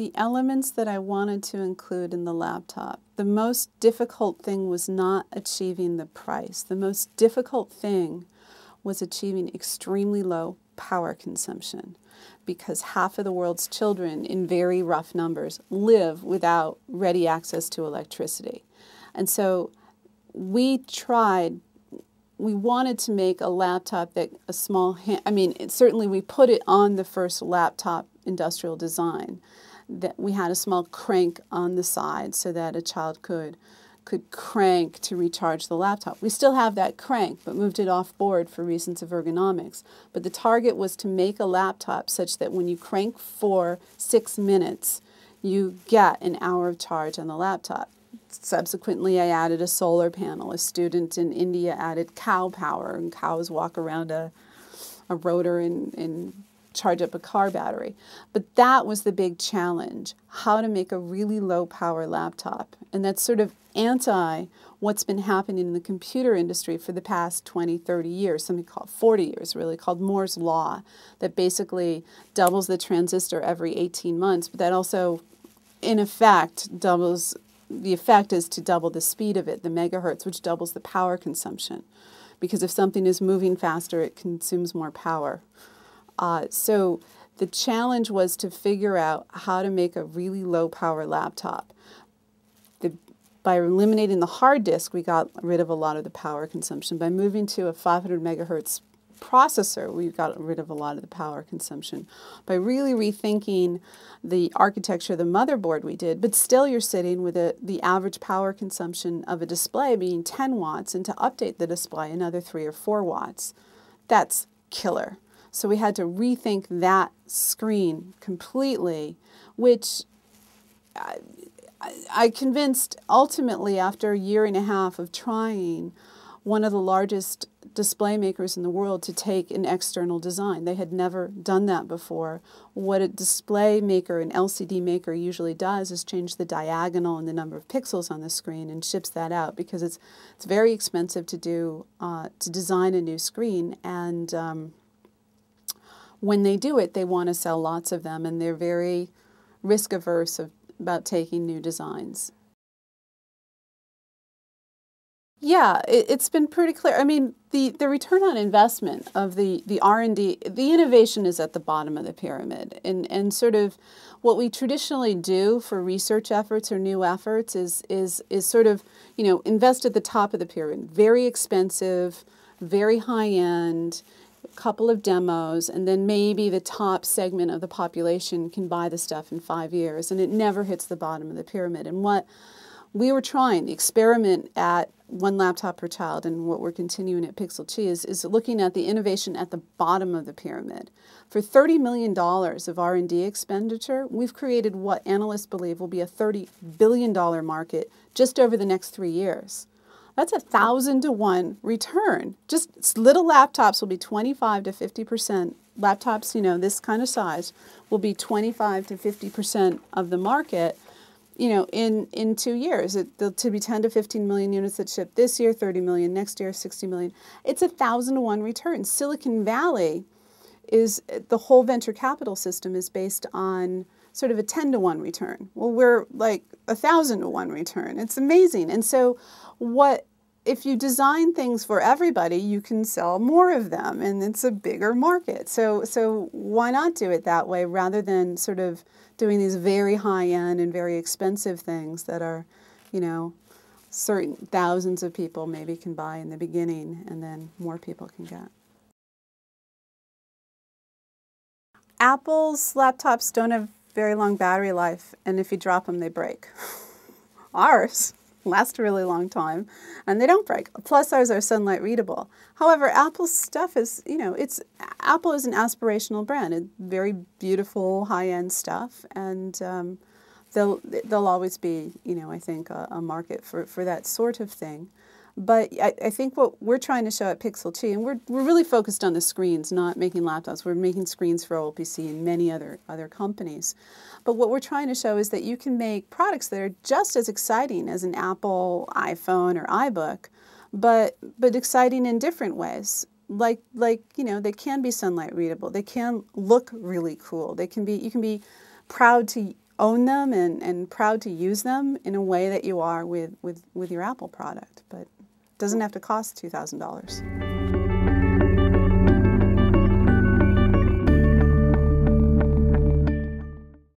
the elements that I wanted to include in the laptop. The most difficult thing was not achieving the price. The most difficult thing was achieving extremely low power consumption, because half of the world's children, in very rough numbers, live without ready access to electricity. And so we wanted to make a laptop that certainly we put it on the first laptop industrial design, that we had a small crank on the side so that a child could crank to recharge the laptop. We still have that crank, but moved it off board for reasons of ergonomics. But the target was to make a laptop such that when you crank for 6 minutes, you get an hour of charge on the laptop. Subsequently, I added a solar panel. A student in India added cow power, and cows walk around a rotor and charge up a car battery. But that was the big challenge, how to make a really low power laptop. And that's sort of anti what's been happening in the computer industry for the past 20, 30 years, something called 40 years really, called Moore's Law, that basically doubles the transistor every 18 months, but that also, in effect, doubles, the effect is to double the speed of it, the megahertz, which doubles the power consumption. Because if something is moving faster, it consumes more power. So the challenge was to figure out how to make a really low power laptop. By eliminating the hard disk, we got rid of a lot of the power consumption. By moving to a 500 megahertz processor, we got rid of a lot of the power consumption. By really rethinking the architecture of the motherboard we did, but still you're sitting with the average power consumption of a display being 10 watts, and to update the display another 3 or 4 watts. That's killer. So we had to rethink that screen completely, which I convinced ultimately, after a year and a half of trying, one of the largest display makers in the world to take an external design. They had never done that before. What a display maker, an LCD maker, usually does is change the diagonal and the number of pixels on the screen and ships that out, because it's very expensive to do to design a new screen, and when they do it, they want to sell lots of them, and they're very risk averse about taking new designs. Yeah, it's been pretty clear. I mean, the return on investment of the R&D, the innovation is at the bottom of the pyramid. And sort of what we traditionally do for research efforts or new efforts is sort of, invest at the top of the pyramid. Very expensive, very high-end, a couple of demos, and then maybe the top segment of the population can buy the stuff in 5 years, and it never hits the bottom of the pyramid. And what we were trying, the experiment at one laptop per child, and what we're continuing at Pixel-Chi is looking at the innovation at the bottom of the pyramid. For $30 million of R&D expenditure, we've created what analysts believe will be a $30 billion market just over the next 3 years. That's 1,000 to 1 return. Just little laptops will be 25 to 50%. Laptops, this kind of size, will be 25 to 50% of the market, in 2 years. To be 10 to 15 million units that ship this year, 30 million next year, 60 million. It's 1,000 to 1 return. Silicon Valley the whole venture capital system is based on sort of a 10 to 1 return. Well, we're like 1,000 to 1 return. It's amazing. And so if you design things for everybody, you can sell more of them, and it's a bigger market. So why not do it that way, rather than sort of doing these very high-end and very expensive things that are, certain thousands of people maybe can buy in the beginning, and then more people can get. Apple's laptops don't have very long battery life, and if you drop them, they break. Ours last a really long time, and they don't break. Plus, ours are sunlight readable. However, Apple's stuff is, Apple is an aspirational brand. It's very beautiful, high-end stuff, and there'll always be, I think, a market for that sort of thing. But I think what we're trying to show at Pixel-Chi, and we're really focused on the screens, not making laptops. We're making screens for OLPC and many other companies. But what we're trying to show is that you can make products that are just as exciting as an Apple iPhone or iBook, but exciting in different ways. Like they can be sunlight readable. They can look really cool. You can be proud to own them and proud to use them in a way that you are with your Apple product. But it doesn't have to cost $2,000.